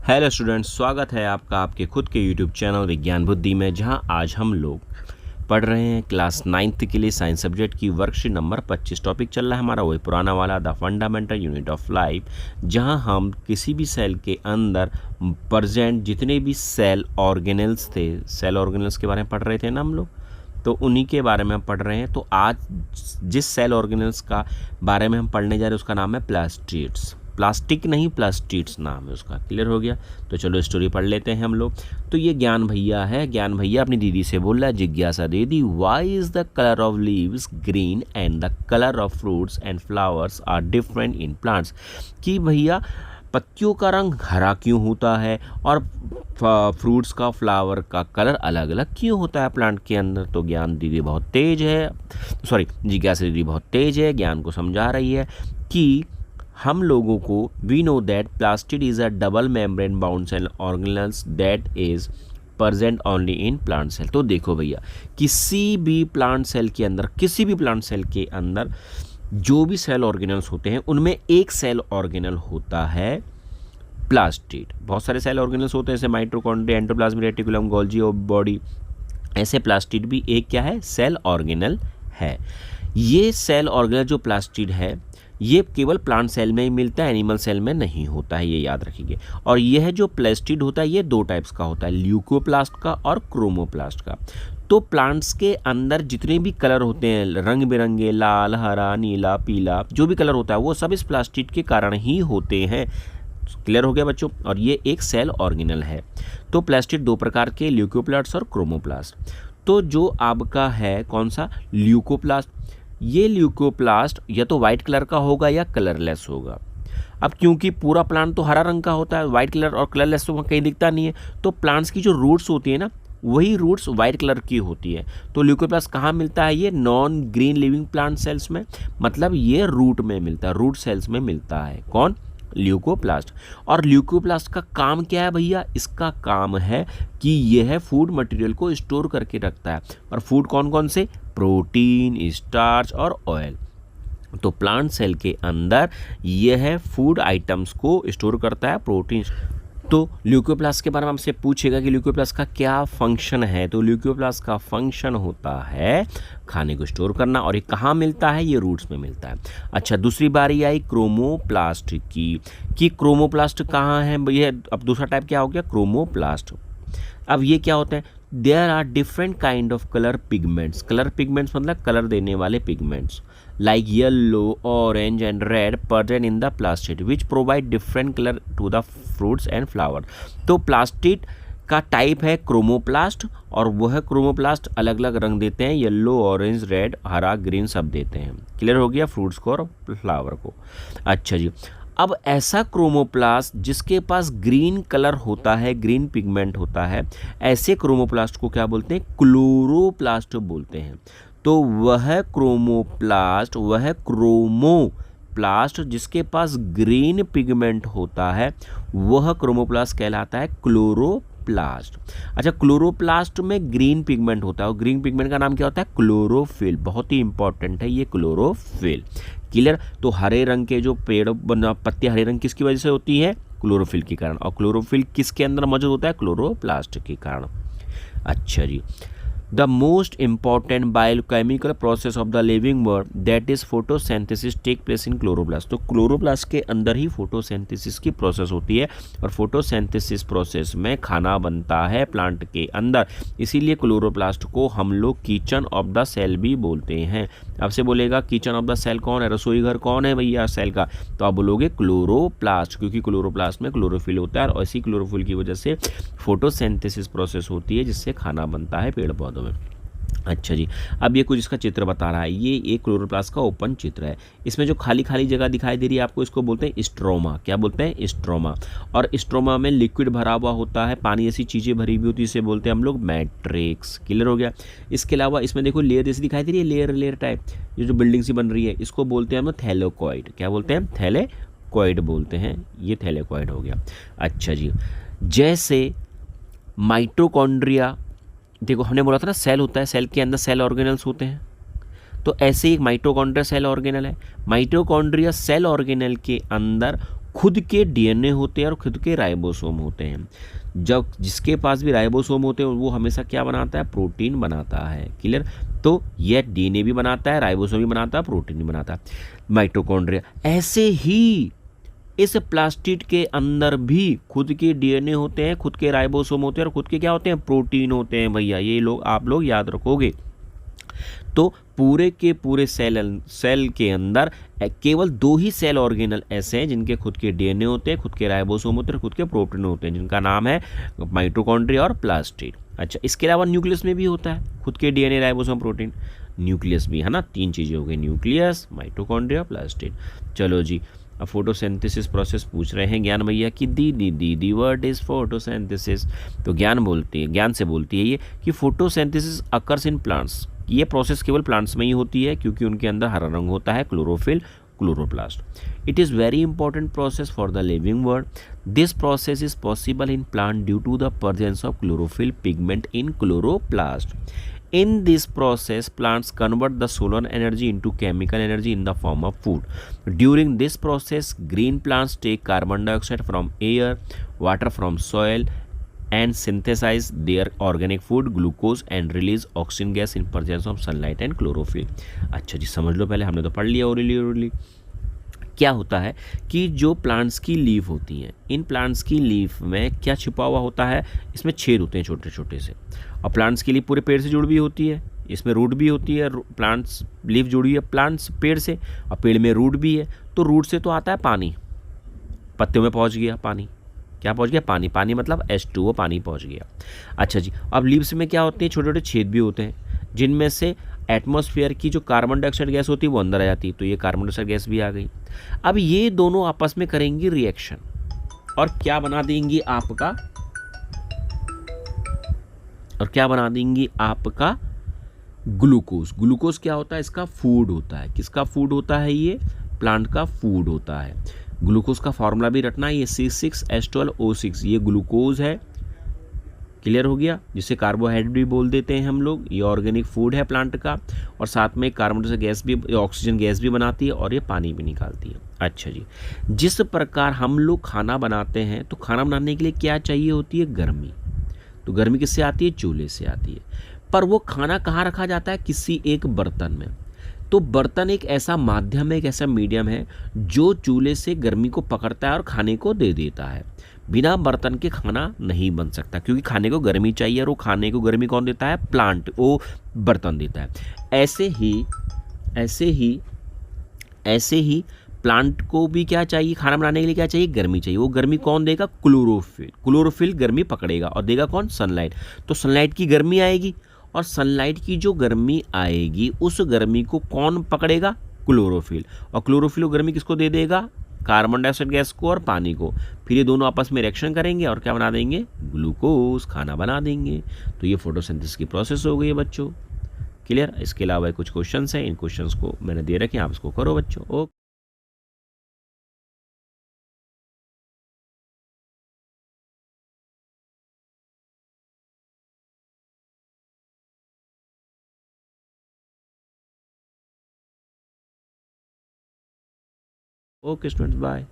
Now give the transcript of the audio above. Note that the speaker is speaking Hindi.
हेलो स्टूडेंट्स, स्वागत है आपका आपके खुद के यूट्यूब चैनल विज्ञान बुद्धि में, जहां आज हम लोग पढ़ रहे हैं क्लास 9th के लिए साइंस सब्जेक्ट की वर्कशीट नंबर 25। टॉपिक चल रहा है हमारा वही पुराना वाला the fundamental unit of life, जहां हम किसी भी सेल के अंदर प्रेजेंट जितने भी सेल ऑर्गेनल्स थे, सेल ऑर्गेनल्स के बारे में पढ़ रहे थे ना हम लोग, तो उन्हीं के बारे में हम पढ़ रहे हैं। तो आज जिस सेल ऑर्गेनल्स का बारे में हम पढ़ने जा रहे हैं उसका नाम है प्लास्टिड्स। प्लास्टिक नहीं, प्लास्टिड्स नाम है उसका। क्लियर हो गया? तो चलो स्टोरी पढ़ लेते हैं हम लोग। तो ये ज्ञान भैया है। ज्ञान भैया अपनी दीदी से बोल रहा है, जिज्ञासा दीदी, why is the colour of leaves green and the colour of fruits and flowers are different in plants. कि भैया पत्तियों का रंग हरा क्यों होता है और फ्रूट्स का, फ्लावर का कलर अलग अलग क्यों होता है प्लांट के अंदर। तो ज्ञान दीदी बहुत तेज है, जिज्ञासा दीदी बहुत तेज है, ज्ञान को समझा रही है कि हम लोगों को we know that plastid is a double membrane bound cell organelles that is present only in plant cell. तो देखो भैया, किसी भी प्लांट सेल के अंदर, किसी भी प्लांट सेल के अंदर जो भी सेल ऑर्गेनल्स होते हैं उनमें एक सेल ऑर्गेनल होता है प्लास्टिड। बहुत सारे सेल ऑर्गेनल्स होते हैं जैसे mitochondria, endoplasmic reticulum, Golgi body. ऐसे प्लास्टिड भी एक क्या है, सेल ऑर्गेनल है। ये सेल ऑर्गेनल जो प्लास्टिड है ये केवल प्लांट सेल में ही मिलता है, एनिमल सेल में नहीं होता है, ये याद रखिए। और यह जो प्लास्टिड होता है ये दो टाइप्स का होता है, ल्यूकोप्लास्ट का और क्रोमोप्लास्ट का। तो प्लांट्स के अंदर जितने भी कलर होते हैं, रंग बिरंगे, लाल, हरा, नीला, पीला, जो भी कलर होता है वो सब इस प्लास्टिड के कारण ही होते हैं। क्लियर हो गया बच्चों? और ये एक सेल ऑर्गेनल है। तो प्लास्टिड दो प्रकार के, ल्यूकोप्लास्ट और क्रोमोप्लास्ट। तो जो आपका है कौन सा, ल्यूकोप्लास्ट, ये ल्यूकोप्लास्ट या तो वाइट कलर का होगा या कलरलेस होगा। अब क्योंकि पूरा प्लांट तो हरा रंग का होता है, वाइट कलर और कलरलेस तो कहीं दिखता नहीं है, तो प्लांट्स की जो रूट्स होती है ना, वही रूट्स वाइट कलर की होती है। तो ल्यूकोप्लास्ट कहाँ मिलता है, ये non green living plant cells में, मतलब ये रूट में मिलता है, रूट सेल्स में मिलता है। कौन, ल्यूकोप्लास्ट। और ल्यूकोप्लास्ट का काम क्या है भैया, इसका काम है कि यह फूड मटेरियल को स्टोर करके रखता है। और फूड कौन कौन से, प्रोटीन, स्टार्च और ऑयल। तो प्लांट सेल के अंदर यह फूड आइटम्स को स्टोर करता है, प्रोटीन। तो ल्यूकोप्लास्ट के बारे में हमसे पूछेगा कि ल्यूकोप्लास्ट का क्या फंक्शन है। तो ल्यूकोप्लास्ट का फंक्शन होता है खाने को स्टोर करना। और ये कहाँ मिलता है, ये रूट्स में मिलता है। अच्छा, दूसरी बारी आई क्रोमोप्लास्ट की, कि क्रोमोप्लास्ट कहाँ है भैया। अब दूसरा टाइप क्या हो गया, क्रोमोप्लास्ट। अब ये क्या होता है, there are different kind of colour pigments. Colour pigments मतलब कलर देने वाले pigments, like yellow, orange and red present in the plastid which provide different color to the fruits and flower। तो प्लास्टिड का टाइप है क्रोमोप्लास्ट, और वह क्रोमोप्लास्ट अलग अलग रंग देते हैं, येलो, ऑरेंज, रेड, हरा, ग्रीन सब देते हैं। क्लियर हो गया, फ्रूट्स को और फ्लावर को। अच्छा जी, अब ऐसा क्रोमोप्लास्ट जिसके पास ग्रीन कलर होता है, ग्रीन पिगमेंट होता है, ऐसे क्रोमोप्लास्ट को क्या बोलते हैं, क्लोरोप्लास्ट बोलते हैं। तो वह क्रोमोप्लास्ट, वह क्रोमोप्लास्ट जिसके पास ग्रीन पिगमेंट होता है, वह क्रोमोप्लास्ट कहलाता है क्लोरोप्लास्ट। अच्छा, क्लोरोप्लास्ट में ग्रीन पिगमेंट होता है, और ग्रीन पिगमेंट का नाम क्या होता है, क्लोरोफिल। बहुत ही इंपॉर्टेंट है ये क्लोरोफिल। क्लियर? तो हरे रंग के जो पेड़ पत्ती हरे रंग किसकी वजह से होती है, क्लोरोफिल के कारण। और क्लोरोफिल किसके अंदर मौजूद होता है, क्लोरोप्लास्ट के कारण। अच्छा जी, the most important biochemical process of the living world that is photosynthesis take place in chloroplast। तो क्लोरोप्लास्ट के अंदर ही फोटोसिंथेसिस की प्रोसेस होती है, और फोटोसिंथेसिस प्रोसेस में खाना बनता है प्लांट के अंदर। इसीलिए क्लोरोप्लास्ट को हम लोग किचन ऑफ द सेल भी बोलते हैं। आपसे बोलेगा किचन ऑफ द सेल कौन है, रसोई घर कौन है भैया सेल का, तो आप बोलोगे क्लोरोप्लास्ट, क्योंकि क्लोरोप्लास्ट में क्लोरोफिल होता है, और इसी क्लोरोफिल की वजह से फोटोसिंथेसिस प्रोसेस होती है, जिससे खाना बनता है पेड़ पौधों में। अच्छा जी, अब ये कुछ इसका चित्र बता रहा है। ये एक क्लोरोप्लास्ट का ओपन चित्र है। इसमें जो खाली खाली जगह दिखाई दे रही है आपको, इसको बोलते हैं स्ट्रोमा। क्या बोलते हैं, स्ट्रोमा। और स्ट्रोमा में लिक्विड भरा हुआ होता है, पानी जैसी चीज़ें भरी हुई होती है, इसे बोलते हैं हम लोग मैट्रिक्स। क्लियर हो गया? इसके अलावा इसमें देखो लेयर जैसी दिखाई दे रही है, लेयर लेयर टाइप, ये जो बिल्डिंग सी बन रही है, इसको बोलते हैं हम थैलेकोइड। क्या बोलते हैं, थैलेकोइड बोलते हैं। ये थैलेकोइड हो गया। अच्छा जी, जैसे माइटोकॉन्ड्रिया, देखो हमने बोला था ना सेल होता है, सेल के अंदर सेल ऑर्गेनल्स होते हैं, तो ऐसे ही माइटोकॉन्ड्रिया सेल ऑर्गेनल है। माइटोकॉन्ड्रिया सेल ऑर्गेनल के अंदर खुद के डीएनए होते हैं और खुद के राइबोसोम होते हैं। जब जिसके पास भी राइबोसोम होते हैं वो हमेशा क्या बनाता है, प्रोटीन बनाता है। क्लियर। तो यह डीएनए भी बनाता है, राइबोसोम भी बनाता है, प्रोटीन भी बनाता है, माइटोकॉन्ड्रिया। ऐसे ही इस प्लास्टिड के अंदर भी खुद के डीएनए होते हैं, खुद के राइबोसोम होते हैं और खुद के क्या होते हैं, प्रोटीन होते हैं भैया। ये लोग आप लोग याद रखोगे। तो पूरे के पूरे सेल के अंदर केवल 2 ही सेल ऑर्गेनल ऐसे हैं जिनके खुद के डीएनए होते हैं, खुद के राइबोसोम होते हैं, खुद के प्रोटीन होते हैं, जिनका नाम है माइटोकॉन्ड्रिया और प्लास्टिड। अच्छा, इसके अलावा न्यूक्लियस में भी होता है खुद के डीएनए, राइबोसोम, प्रोटीन। न्यूक्लियस भी है ना, 3 चीज़ें हो गई, न्यूक्लियस, माइटोकॉन्ड्रिया, प्लास्टिड। चलो जी, अब फोटोसिंथेसिस प्रोसेस पूछ रहे हैं ज्ञान भैया कि दी वर्ड इज फोटोसिंथेसिस। तो ज्ञान से बोलती है ये कि फोटोसिंथेसिस अकर्स इन प्लांट्स। ये प्रोसेस केवल प्लांट्स में ही होती है क्योंकि उनके अंदर हरा रंग होता है, chlorophyll, chloroplast. It is very important process for the living world. This process is possible in plant due to the presence of chlorophyll pigment in chloroplast. In this process, plants convert the solar energy into chemical energy in the form of food. During this process, green plants take carbon dioxide from air, water from soil, and synthesize their organic food, glucose, and release oxygen gas in presence of sunlight and chlorophyll. अच्छा जी, समझ लो, पहले हमने तो पढ़ लिया ओरली। क्या होता है कि जो प्लांट्स की लीफ होती हैं, इन प्लांट्स की लीफ में क्या छिपा हुआ होता है, इसमें छेद होते हैं छोटे छोटे से। और प्लांट्स की लीफ पूरे पेड़ से जुड़ी हुई होती है, इसमें रूट भी होती है। प्लांट्स लीफ जुड़ी हुई है प्लांट्स पेड़ से, और पेड़ में रूट भी है। तो रूट से तो आता है पानी, पत्तियों में पहुंच गया पानी। क्या पहुंच गया, पानी। पानी मतलब H2O, पानी पहुंच गया। अच्छा जी, अब लीव्स में क्या होते हैं, छोटे छोटे छेद भी होते हैं जिनमें से एटमॉस्फेयर की जो कार्बन डाइऑक्साइड गैस होती है वो अंदर आ जाती है। तो ये कार्बन डाइऑक्साइड गैस भी आ गई। अब ये दोनों आपस में करेंगी रिएक्शन और क्या बना देंगी आपका, ग्लूकोज। ग्लूकोज क्या होता है, इसका फूड होता है। किसका फूड होता है, ये प्लांट का फूड होता है। ग्लूकोज का फॉर्मूला भी रखना है, ये C6H12O6, ये ग्लूकोज है। क्लियर हो गया, जिसे कार्बोहाइड्रेट भी बोल देते हैं हम लोग। ये ऑर्गेनिक फूड है प्लांट का, और साथ में कार्बन डाइऑक्साइड गैस भी, ऑक्सीजन गैस भी बनाती है, और ये पानी भी निकालती है। अच्छा जी, जिस प्रकार हम लोग खाना बनाते हैं, तो खाना बनाने के लिए क्या चाहिए होती है, गर्मी। तो गर्मी किससे आती है, चूल्हे से आती है। पर वो खाना कहाँ रखा जाता है, किसी एक बर्तन में। तो बर्तन एक ऐसा माध्यम है, एक ऐसा मीडियम है जो चूल्हे से गर्मी को पकड़ता है और खाने को दे देता है। बिना बर्तन के खाना नहीं बन सकता, क्योंकि खाने को गर्मी चाहिए, और वो खाने को गर्मी कौन देता है, प्लांट, वो बर्तन देता है। ऐसे ही प्लांट को भी क्या चाहिए, खाना बनाने के लिए क्या चाहिए, गर्मी चाहिए। वो गर्मी कौन देगा, क्लोरोफिल। क्लोरोफिल गर्मी पकड़ेगा और देगा कौन, सनलाइट। तो सनलाइट की गर्मी आएगी, और सनलाइट की जो गर्मी आएगी उस गर्मी को कौन पकड़ेगा, क्लोरोफिल। और क्लोरोफिल गर्मी किसको दे देगा, कार्बन डाइऑक्साइड गैस को और पानी को। फिर ये दोनों आपस में रिएक्शन करेंगे और क्या बना देंगे, ग्लूकोज, खाना बना देंगे। तो ये फोटोसिंथेसिस की प्रोसेस हो गई है बच्चों। क्लियर। इसके अलावा कुछ क्वेश्चंस हैं, इन क्वेश्चंस को मैंने दे रखे, आप इसको करो बच्चों। ओके। Okay students, bye.